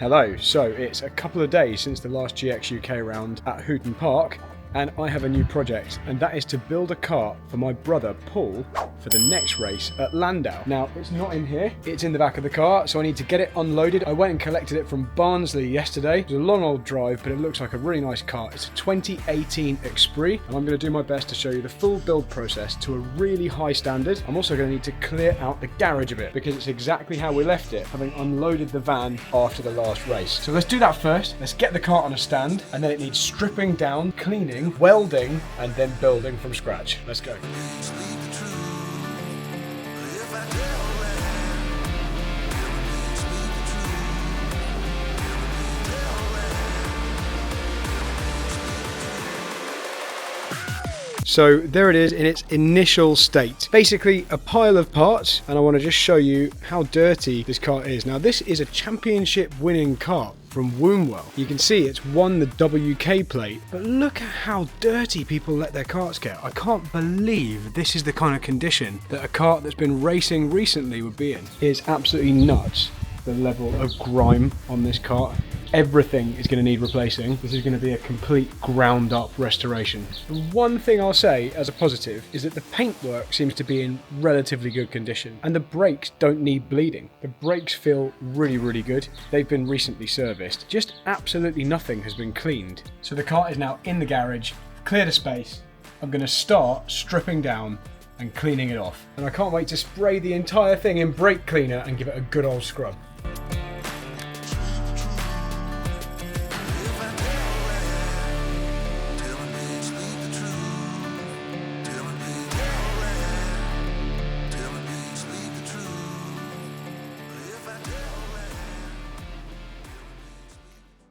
Hello, so it's a couple of days since the last GX UK round at Hooton Park, and I have a new project, and that is to build a kart for my brother Paul for the next race at Landau. Now, it's not in here, it's in the back of the car, so I need to get it unloaded. I went and collected it from Barnsley yesterday. It was a long old drive, but it looks like a really nice kart. It's a 2018 Esprit, and I'm going to do my best to show you the full build process to a really high standard. I'm also going to need to clear out the garage a bit, because it's exactly how we left it, having unloaded the van after the last race. So let's do that first. Let's get the kart on a stand, and then it needs stripping down, cleaning, welding, and then building from scratch. Let's go. So there it is in its initial state. Basically a pile of parts, and I want to just show you how dirty this kart is. Now this is a championship winning kart from Wombwell. You can see it's won the WK plate, but look at how dirty people let their karts get. I can't believe this is the kind of condition that a kart that's been racing recently would be in. It's absolutely nuts, the level of grime on this kart. Everything is going to need replacing. This is going to be a complete ground up restoration. The one thing I'll say as a positive is that the paintwork seems to be in relatively good condition, and the brakes don't need bleeding. The brakes feel really, really good. They've been recently serviced. Just absolutely nothing has been cleaned. So the kart is now in the garage, cleared a space. I'm going to start stripping down and cleaning it off. And I can't wait to spray the entire thing in brake cleaner and give it a good old scrub.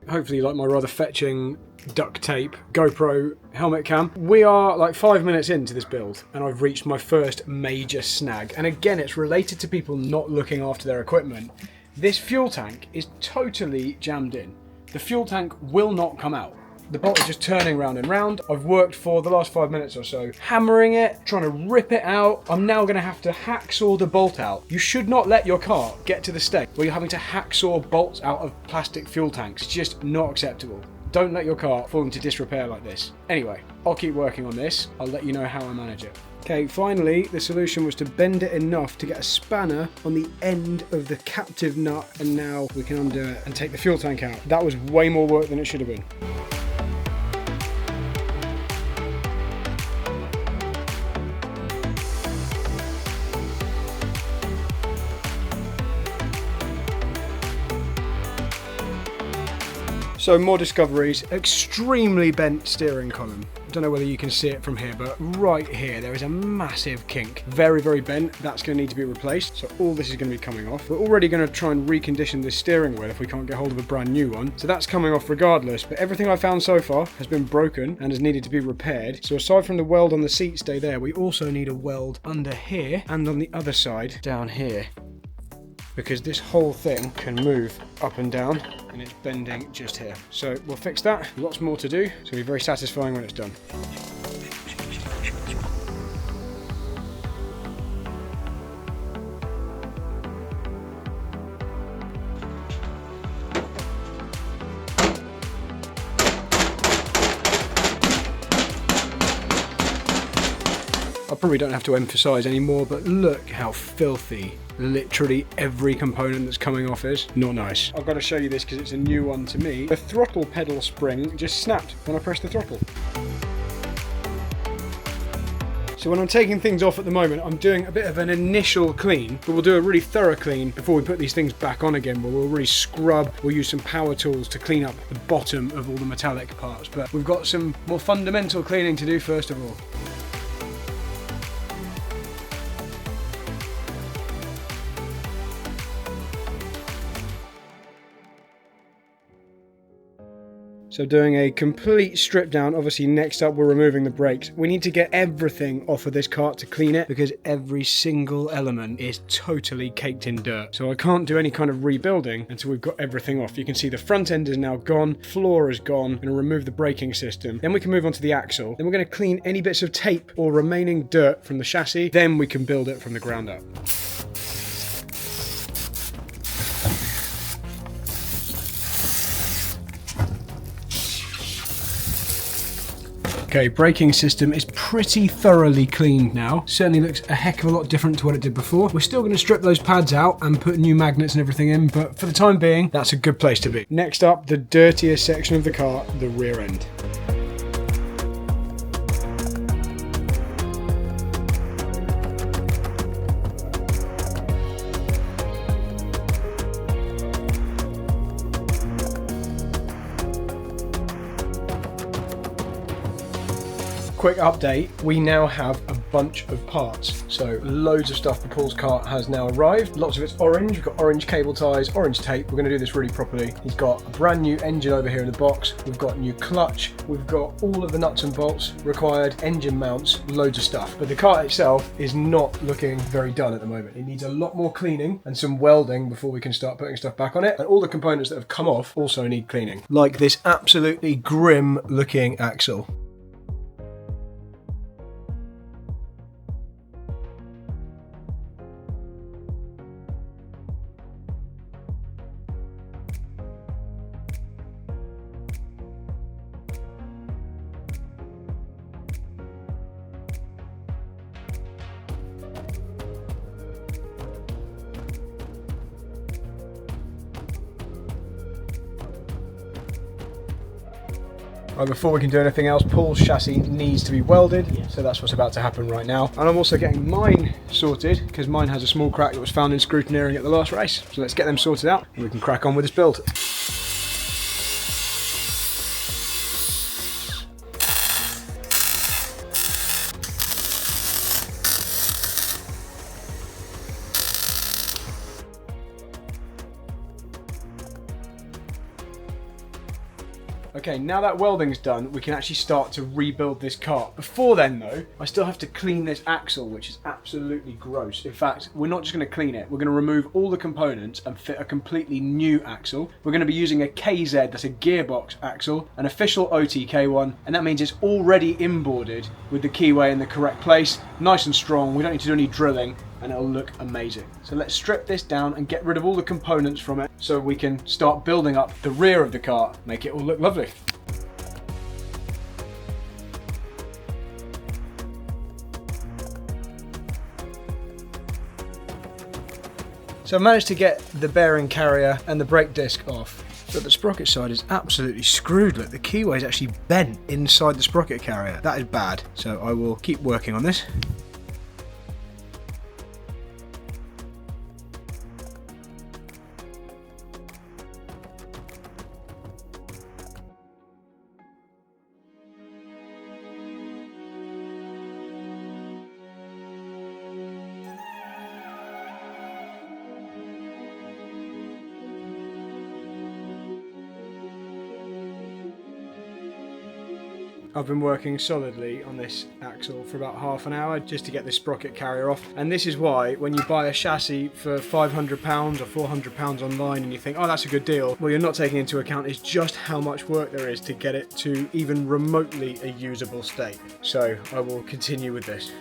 Hopefully you like my rather fetching duct tape GoPro helmet cam. We are like 5 minutes into this build and I've reached my first major snag. And again, it's related to people not looking after their equipment. This fuel tank is totally jammed in. The fuel tank will not come out. The bolt is just turning round and round. I've worked for the last 5 minutes or so hammering it, trying to rip it out. I'm now going to have to hacksaw the bolt out. You should not let your car get to the stage where you're having to hacksaw bolts out of plastic fuel tanks. It's just not acceptable. Don't let your car fall into disrepair like this. Anyway, I'll keep working on this. I'll let you know how I manage it. Okay, finally, the solution was to bend it enough to get a spanner on the end of the captive nut, and now we can undo it and take the fuel tank out. That was way more work than it should have been. So more discoveries, extremely bent steering column. I don't know whether you can see it from here, but right here there is a massive kink. Very, very bent. That's going to need to be replaced. So all this is going to be coming off. We're already going to try and recondition this steering wheel if we can't get hold of a brand new one. So that's coming off regardless, but everything I've found so far has been broken and has needed to be repaired. So aside from the weld on the seat stay there, we also need a weld under here and on the other side down here, because this whole thing can move up and down and it's bending just here. So we'll fix that. Lots more to do, so it'll be very satisfying when it's done. I probably don't have to emphasize anymore, but look how filthy literally every component that's coming off is. Not nice. I've got to show you this because it's a new one to me. The throttle pedal spring just snapped when I pressed the throttle. So when I'm taking things off at the moment, I'm doing a bit of an initial clean, but we'll do a really thorough clean before we put these things back on again, where we'll really scrub. We'll use some power tools to clean up the bottom of all the metallic parts, but we've got some more fundamental cleaning to do first of all. So doing a complete strip down. Obviously next up we're removing the brakes. We need to get everything off of this kart to clean it, because every single element is totally caked in dirt. So I can't do any kind of rebuilding until we've got everything off. You can see the front end is now gone, floor is gone. I'm going to remove the braking system. Then we can move on to the axle. Then we're going to clean any bits of tape or remaining dirt from the chassis. Then we can build it from the ground up. Okay, braking system is pretty thoroughly cleaned now. Certainly looks a heck of a lot different to what it did before. We're still going to strip those pads out and put new magnets and everything in, but for the time being, that's a good place to be. Next up, the dirtier section of the car, the rear end. Quick update, we now have a bunch of parts. So loads of stuff for Paul's kart has now arrived. Lots of it's orange. We've got orange cable ties, orange tape. We're going to do this really properly. He's got a brand new engine over here in the box. We've got new clutch. We've got all of the nuts and bolts required, engine mounts, loads of stuff. But the kart itself is not looking very done at the moment. It needs a lot more cleaning and some welding before we can start putting stuff back on it. And all the components that have come off also need cleaning. Like this absolutely grim looking axle. Right, before we can do anything else, Paul's chassis needs to be welded, so that's what's about to happen right now. And I'm also getting mine sorted, because mine has a small crack that was found in scrutineering at the last race. So let's get them sorted out, and we can crack on with this build. Okay, now that welding's done, we can actually start to rebuild this kart. Before then though, I still have to clean this axle, which is absolutely gross. In fact, we're not just going to clean it, we're going to remove all the components and fit a completely new axle. We're going to be using a KZ, that's a gearbox axle, an official OTK one, and that means it's already inboarded with the keyway in the correct place, nice and strong, we don't need to do any drilling, and it'll look amazing. So let's strip this down and get rid of all the components from it so we can start building up the rear of the car, make it all look lovely. So I've managed to get the bearing carrier and the brake disc off, but the sprocket side is absolutely screwed. Look, the keyway is actually bent inside the sprocket carrier. That is bad. So I will keep working on this. I've been working solidly on this axle for about half an hour just to get this sprocket carrier off, and this is why when you buy a chassis for £500 or £400 online and you think, oh, that's a good deal, what you're not taking into account is just how much work there is to get it to even remotely a usable state. So I will continue with this.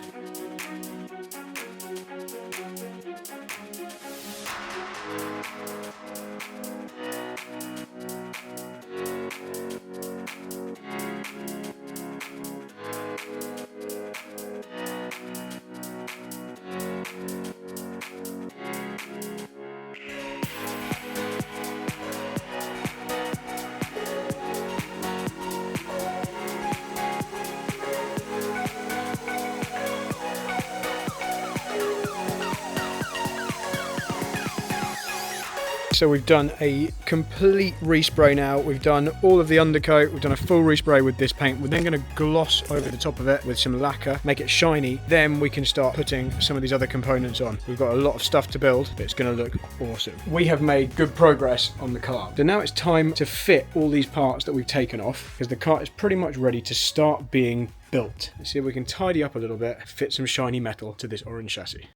So we've done a complete respray now. We've done all of the undercoat. We've done a full respray with this paint. We're then going to gloss over the top of it with some lacquer, make it shiny. Then we can start putting some of these other components on. We've got a lot of stuff to build, but it's going to look awesome. We have made good progress on the car. So now it's time to fit all these parts that we've taken off, because the car is pretty much ready to start being built. Let's see if we can tidy up a little bit, fit some shiny metal to this orange chassis.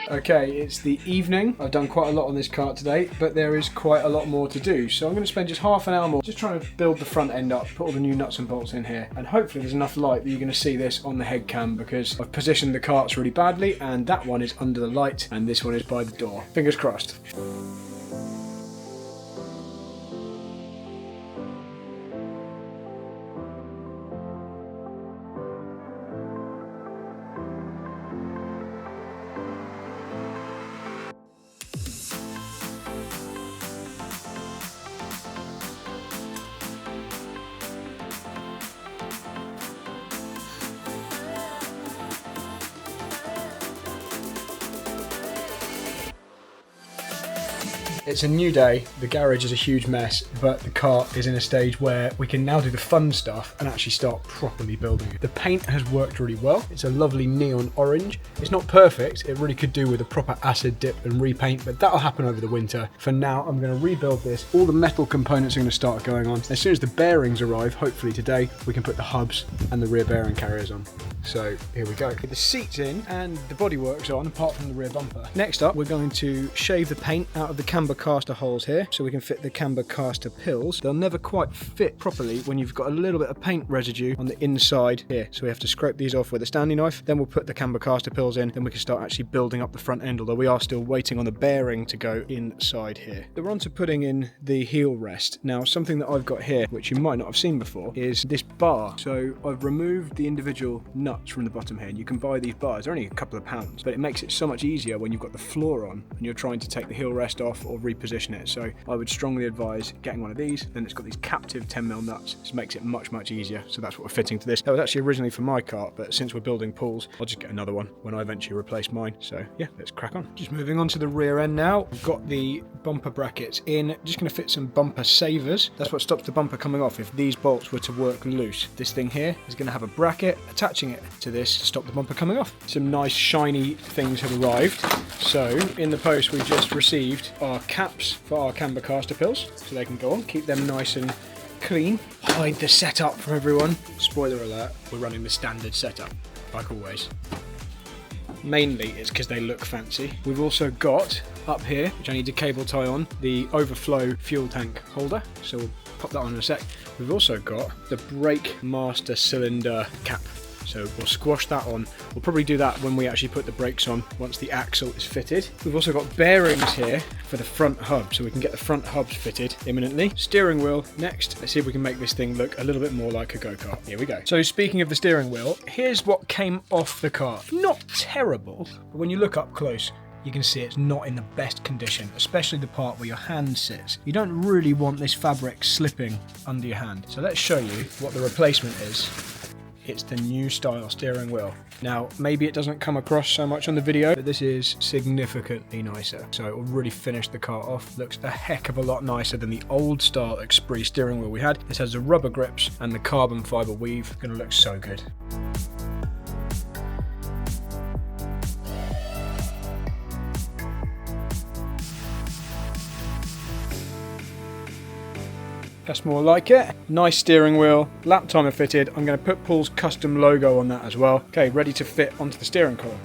Okay, it's the evening. I've done quite a lot on this kart today, but there is quite a lot more to do. So I'm going to spend just half an hour more just trying to build the front end up, put all the new nuts and bolts in here, and hopefully there's enough light that you're going to see this on the head cam, because I've positioned the karts really badly, and that one is under the light and this one is by the door. Fingers crossed. It's a new day, the garage is a huge mess, but the kart is in a stage where we can now do the fun stuff and actually start properly building it. The paint has worked really well. It's a lovely neon orange. It's not perfect, it really could do with a proper acid dip and repaint, but that'll happen over the winter. For now, I'm going to rebuild this. All the metal components are going to start going on. As soon as the bearings arrive, hopefully today, we can put the hubs and the rear bearing carriers on. So here we go. Get the seats in and the bodywork's on, apart from the rear bumper. Next up, we're going to shave the paint out of the camber caster holes here so we can fit the camber caster pills. They'll never quite fit properly when you've got a little bit of paint residue on the inside here. So we have to scrape these off with a Stanley knife. Then we'll put the camber caster pills in. Then we can start actually building up the front end, although we are still waiting on the bearing to go inside here. We're on to putting in the heel rest. Now, something that I've got here, which you might not have seen before, is this bar. So I've removed the individual nuts from the bottom here. You can buy these bars, they're only a couple of pounds, but it makes it so much easier when you've got the floor on and you're trying to take the heel rest off or reposition it. So I would strongly advise getting one of these. Then it's got these captive 10mm nuts. This makes it much easier. So that's what we're fitting to this. That was actually originally for my kart, but since we're building pools, I'll just get another one when I eventually replace mine. So yeah, let's crack on. Just moving on to the rear end now. We've got the bumper brackets in. Just going to fit some bumper savers. That's what stops the bumper coming off if these bolts were to work loose. This thing here is going to have a bracket attaching it to this to stop the bumper coming off. Some nice shiny things have arrived. So in the post we just received our caps for our camber caster pills, so they can go on, keep them nice and clean. Hide the setup from everyone. Spoiler alert, we're running the standard setup, like always. Mainly it's because they look fancy. We've also got up here, which I need to cable tie on, the overflow fuel tank holder, so we'll pop that on in a sec. We've also got the brake master cylinder cap. So we'll squash that on. We'll probably do that when we actually put the brakes on, once the axle is fitted. We've also got bearings here for the front hub, so we can get the front hubs fitted imminently. Steering wheel next. Let's see if we can make this thing look a little bit more like a go-kart. Here we go. So speaking of the steering wheel, here's what came off the kart. Not terrible, but when you look up close, you can see it's not in the best condition, especially the part where your hand sits. You don't really want this fabric slipping under your hand. So let's show you what the replacement is. It's the new style steering wheel. Now, maybe it doesn't come across so much on the video, but this is significantly nicer. So it will really finish the kart off. Looks a heck of a lot nicer than the old style Express steering wheel we had. This has the rubber grips and the carbon fiber weave. Gonna look so good. That's more like it. Nice steering wheel, lap timer fitted. I'm going to put Paul's custom logo on that as well. Okay, ready to fit onto the steering column.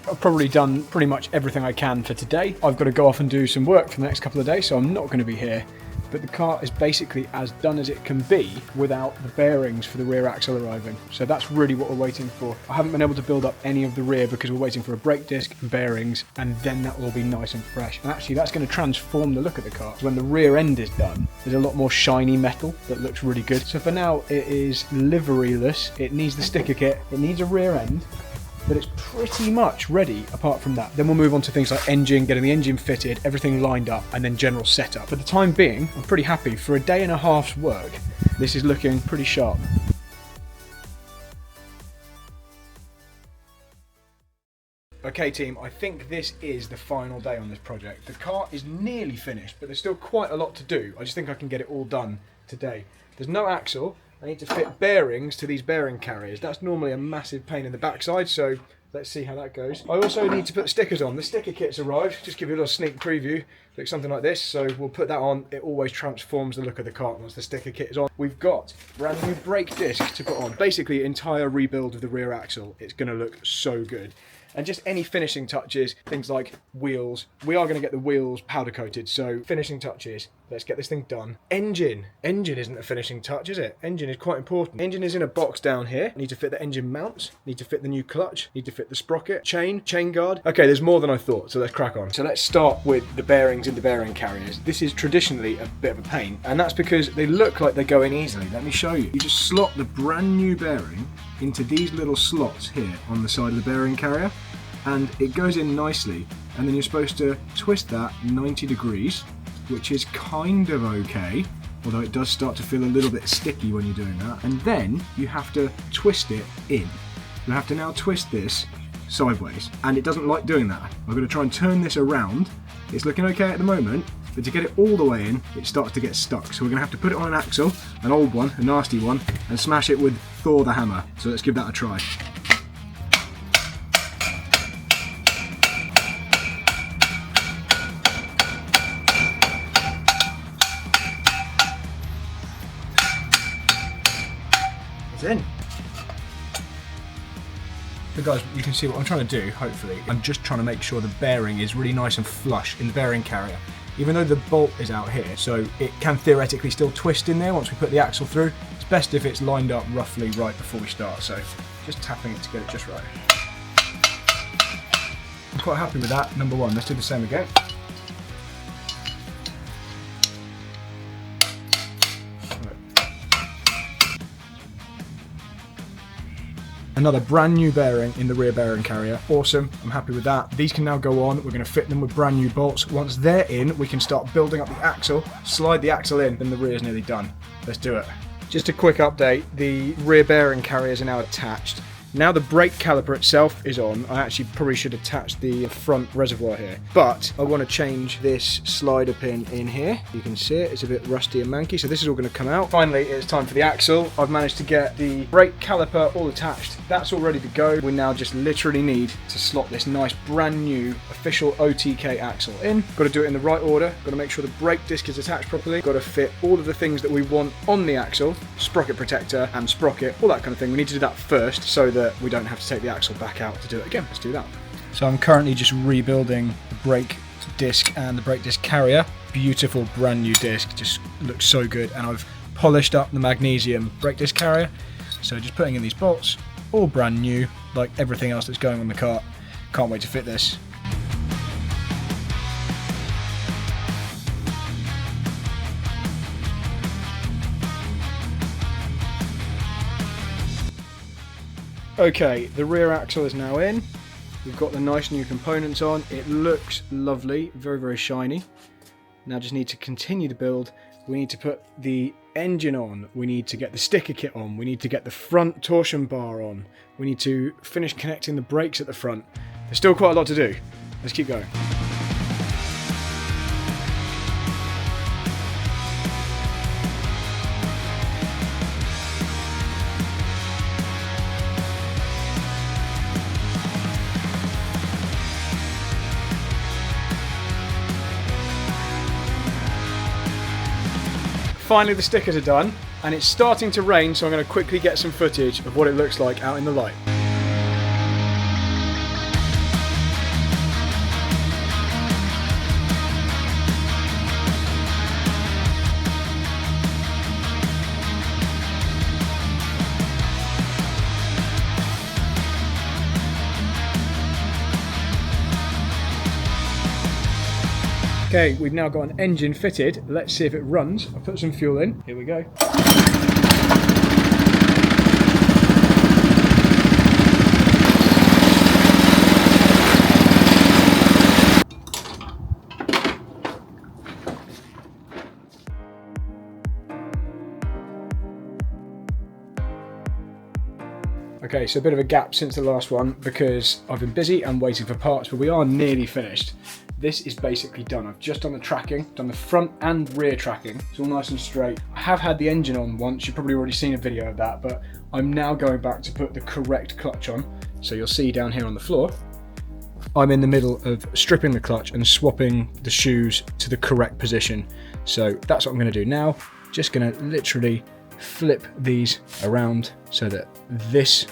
I've probably done pretty much everything I can for today. I've got to go off and do some work for the next couple of days, so I'm not going to be here. But the kart is basically as done as it can be without the bearings for the rear axle arriving. So that's really what we're waiting for. I haven't been able to build up any of the rear because we're waiting for a brake disc and bearings, and then that will be nice and fresh. And actually that's going to transform the look of the kart. When the rear end is done, there's a lot more shiny metal that looks really good. So for now it is liveryless. It needs the sticker kit, it needs a rear end, but it's pretty much ready apart from that. Then we'll move on to things like engine, getting the engine fitted, everything lined up, and then general setup. For the time being, I'm pretty happy. For a day and a half's work, this is looking pretty sharp. Okay team, I think this is the final day on this project. The kart is nearly finished, but there's still quite a lot to do. I just think I can get it all done today. There's no axle. I need to fit bearings to these bearing carriers. That's normally a massive pain in the backside, so Let's see how that goes. I also need to put the stickers on. The sticker kit's arrived. Just give you a little sneak preview. Looks something like this. So we'll put that on. It always transforms the look of the kart once the sticker kit is on. We've got brand new brake disc to put on. Basically, entire rebuild of the rear axle. It's going to look so good. And just any finishing touches, things like wheels. We are going to get the wheels powder coated, so finishing touches. Let's get this thing done. Engine. Engine isn't a finishing touch, is it? Engine is quite important. Engine is in a box down here. Need to fit the engine mounts. Need to fit the new clutch. Need to fit the sprocket. Chain guard. Okay, there's more than I thought, so let's crack on. So let's start with the bearings in the bearing carriers. This is traditionally a bit of a pain, and that's because they look like they go in easily. Let me show you. You just slot the brand new bearing into these little slots here on the side of the bearing carrier, and it goes in nicely, and then you're supposed to twist that 90 degrees, which is kind of okay, although it does start to feel a little bit sticky when you're doing that. And then you have to twist it in. You have to now twist this sideways, and it doesn't like doing that. I'm going to try and turn this around. It's looking okay at the moment, but to get it all the way in, it starts to get stuck. So we're going to have to put it on an axle, an old one, a nasty one, and smash it with Thor the hammer. So let's give that a try. It's in. So guys, you can see what I'm trying to do, hopefully. I'm just trying to make sure the bearing is really nice and flush in the bearing carrier. Even though the bolt is out here, so it can theoretically still twist in there once we put the axle through. It's best if it's lined up roughly right before we start, so just tapping it to get it just right. I'm quite happy with that, number one. Let's do the same again. Another brand new bearing in the rear bearing carrier. Awesome, I'm happy with that. These can now go on. We're going to fit them with brand new bolts. Once they're in, we can start building up the axle, slide the axle in, then the rear is nearly done. Let's do it. Just a quick update, the rear bearing carriers are now attached. Now the brake caliper itself is on. I actually probably should attach the front reservoir here, but I want to change this slider pin in here. You can see it, it's a bit rusty and manky, so this is all going to come out. Finally, it's time for the axle. I've managed to get the brake caliper all attached. That's all ready to go. We now just literally need to slot this nice brand new official OTK axle in. Got to do it in the right order. Got to make sure the brake disc is attached properly. Got to fit all of the things that we want on the axle, sprocket protector and sprocket, all that kind of thing. We need to do that first so that we don't have to take the axle back out to do it again. Let's do that. So I'm currently just rebuilding the brake disc and the brake disc carrier. Beautiful brand new disc, just looks so good, and I've polished up the magnesium brake disc carrier. So just putting in these bolts, all brand new, like everything else that's going on the kart. Can't wait to fit this. Okay, the rear axle is now in. We've got the nice new components on. It looks lovely, very, very shiny. Now just need to continue the build. We need to put the engine on. We need to get the sticker kit on. We need to get the front torsion bar on. We need to finish connecting the brakes at the front. There's still quite a lot to do. Let's keep going. Finally the stickers are done, and it's starting to rain, so I'm going to quickly get some footage of what it looks like out in the light. Okay, we've now got an engine fitted. Let's see if it runs. I'll put some fuel in. Here we go. Okay, so a bit of a gap since the last one because I've been busy and waiting for parts, but we are nearly finished. This is basically done. I've just done the tracking, done the front and rear tracking. It's all nice and straight. I have had the engine on once. You've probably already seen a video of that, but I'm now going back to put the correct clutch on. So you'll see down here on the floor, I'm in the middle of stripping the clutch and swapping the shoes to the correct position. So that's what I'm going to do now. Just going to literally flip these around so that this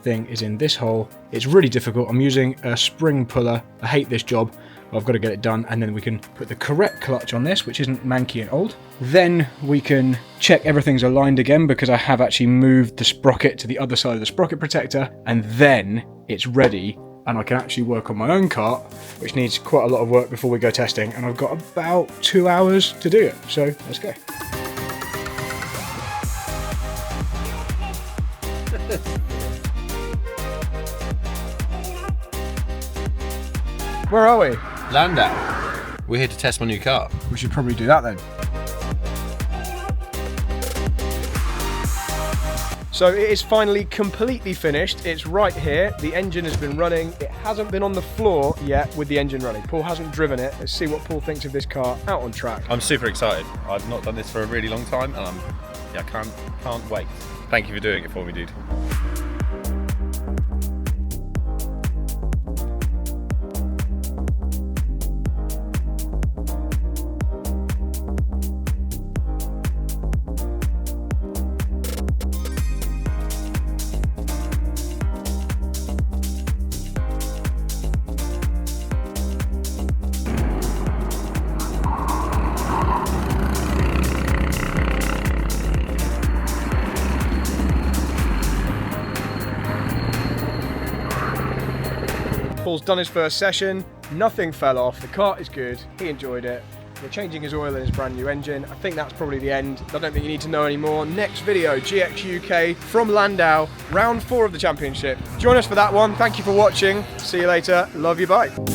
thing is in this hole. It's really difficult. I'm using a spring puller. I hate this job, but I've got to get it done, and then we can put the correct clutch on this, which isn't manky and old. Then we can check everything's aligned again, because I have actually moved the sprocket to the other side of the sprocket protector, and then it's ready, and I can actually work on my own kart, which needs quite a lot of work before we go testing, and I've got about 2 hours to do it. So let's go. Where are we? Landau. We're here to test my new car. We should probably do that then. So it is finally completely finished. It's right here. The engine has been running. It hasn't been on the floor yet with the engine running. Paul hasn't driven it. Let's see what Paul thinks of this car out on track. I'm super excited. I've not done this for a really long time, and I can't wait. Thank you for doing it for me, dude. Paul's done his first session, nothing fell off, the kart is good, he enjoyed it. We're changing his oil in his brand new engine. I think that's probably the end. I don't think you need to know anymore. Next video, GX UK from Landau, round 4 of the championship. Join us for that one. Thank you for watching. See you later. Love you, bye.